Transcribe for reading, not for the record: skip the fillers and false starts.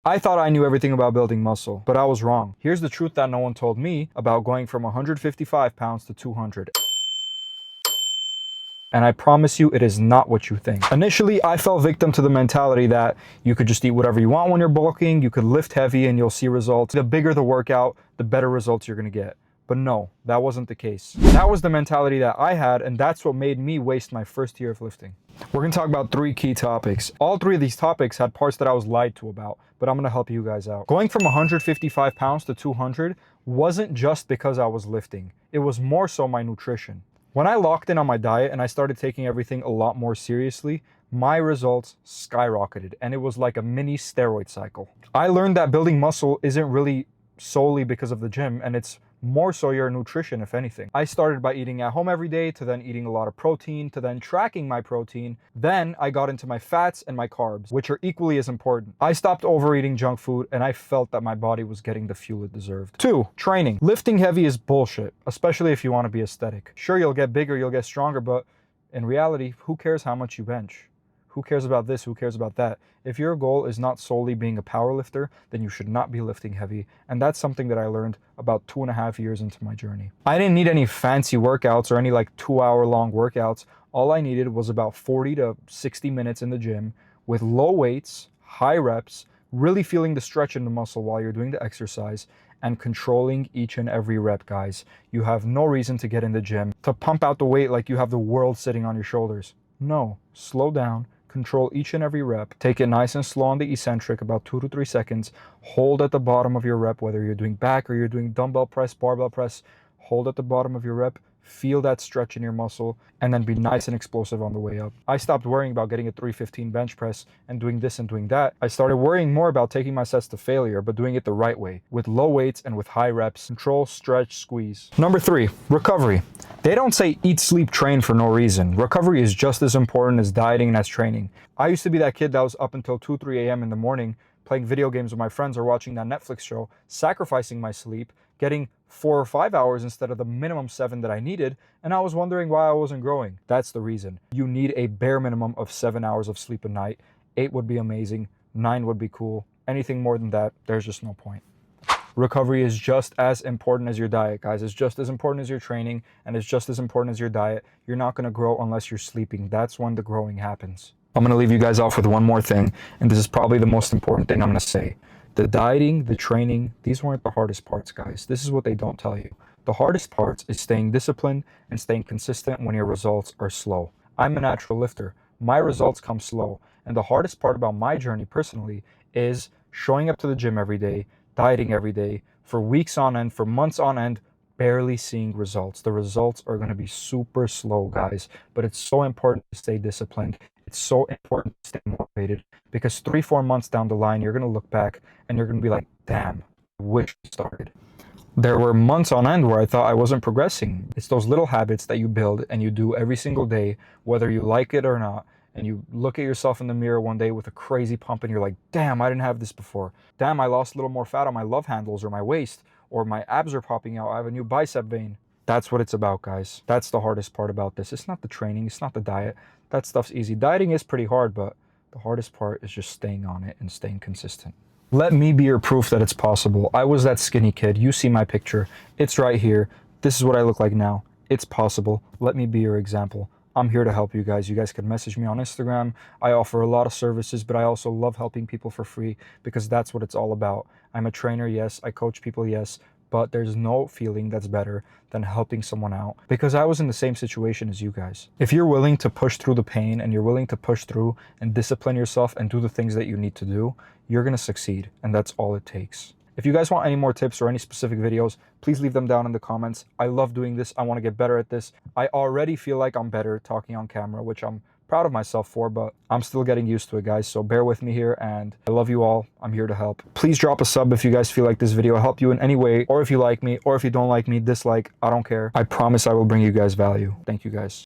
I thought I knew everything about building muscle, but I was wrong. Here's the truth that no one told me about going from 155 pounds to 200. And I promise you, it is not what you think. Initially, I fell victim to the mentality that you could just eat whatever you want when you're bulking, you could lift heavy and you'll see results. The bigger the workout, the better results you're gonna get. But no, that wasn't the case. That was the mentality that I had, and that's what made me waste my first year of lifting. We're gonna talk about 3 key topics. All 3 of these topics had parts that I was lied to about, but I'm gonna help you guys out. Going from 155 pounds to 200 wasn't just because I was lifting. It was more so my nutrition. When I locked in on my diet and I started taking everything a lot more seriously, my results skyrocketed, and it was like a mini steroid cycle. I learned that building muscle isn't really solely because of the gym, and it's more so your nutrition, if anything. I started by eating at home every day, to then eating a lot of protein, to then tracking my protein. Then I got into my fats and my carbs, which are equally as important. I stopped overeating junk food, and I felt that my body was getting the fuel it deserved. 2, training. Lifting heavy is bullshit, especially if you want to be aesthetic. Sure, you'll get bigger, you'll get stronger, but in reality, who cares how much you bench? Who cares about this? Who cares about that? If your goal is not solely being a power lifter, then you should not be lifting heavy. And that's something that I learned about 2.5 years into my journey. I didn't need any fancy workouts or any like 2-hour long workouts. All I needed was about 40 to 60 minutes in the gym with low weights, high reps, really feeling the stretch in the muscle while you're doing the exercise, and controlling each and every rep, guys. You have no reason to get in the gym to pump out the weight like you have the world sitting on your shoulders. No, slow down. Control each and every rep. Take it nice and slow on the eccentric, about 2 to 3 seconds. Hold at the bottom of your rep, whether you're doing back or you're doing dumbbell press, barbell press. Hold at the bottom of your rep. Feel that stretch in your muscle, and then be nice and explosive on the way up. I stopped worrying about getting a 315 bench press and doing this and doing that. I started worrying more about taking my sets to failure, but doing it the right way, with low weights and with high reps. Control, stretch, squeeze. Number 3, recovery. They don't say eat, sleep, train for no reason. Recovery is just as important as dieting and as training. I used to be that kid that was up until 2, 3 a.m. in the morning playing video games with my friends or watching that Netflix show, sacrificing my sleep, getting 4 or 5 hours instead of the minimum 7 that I needed, and I was wondering why I wasn't growing. That's the reason. You need a bare minimum of 7 hours of sleep a night. 8 would be amazing. 9 would be cool. Anything more than that, there's just no point. Recovery is just as important as your diet, guys. It's just as important as your training, and it's just as important as your diet. You're not going to grow unless you're sleeping. That's when the growing happens. I'm going to leave you guys off with one more thing, and this is probably the most important thing I'm going to say. The dieting, the training, these weren't the hardest parts, guys. This is what they don't tell you. The hardest parts is staying disciplined and staying consistent when your results are slow. I'm a natural lifter. My results come slow. And the hardest part about my journey personally is showing up to the gym every day, dieting every day, for weeks on end, for months on end, barely seeing results. The results are going to be super slow, guys. But it's so important to stay disciplined. It's so important to stay motivated, because 3-4 months down the line, you're going to look back and you're going to be like, damn, I wish I started. There were months on end where I thought I wasn't progressing. It's those little habits that you build and you do every single day, whether you like it or not. And you look at yourself in the mirror one day with a crazy pump and you're like, damn, I didn't have this before. Damn, I lost a little more fat on my love handles or my waist, or my abs are popping out. I have a new bicep vein. That's what it's about, guys. That's the hardest part about this. It's not the training. It's not the diet. That stuff's easy. Dieting is pretty hard, but the hardest part is just staying on it and staying consistent. Let me be your proof that it's possible. I was that skinny kid. You see my picture. It's right here. This is what I look like now. It's possible. Let me be your example. I'm here to help you guys. You guys can message me on Instagram. I offer a lot of services, but I also love helping people for free, because that's what it's all about. I'm a trainer, yes. I coach people, yes. But there's no feeling that's better than helping someone out, because I was in the same situation as you guys. If you're willing to push through the pain and you're willing to push through and discipline yourself and do the things that you need to do, you're going to succeed. And that's all it takes. If you guys want any more tips or any specific videos, please leave them down in the comments. I love doing this. I want to get better at this. I already feel like I'm better talking on camera, which I'm proud of myself for, but I'm still getting used to it, guys. So bear with me here, and I love you all. I'm here to help. Please drop a sub if you guys feel like this video helped you in any way, or if you like me, or if you don't like me, dislike. I don't care. I promise I will bring you guys value. Thank you, guys.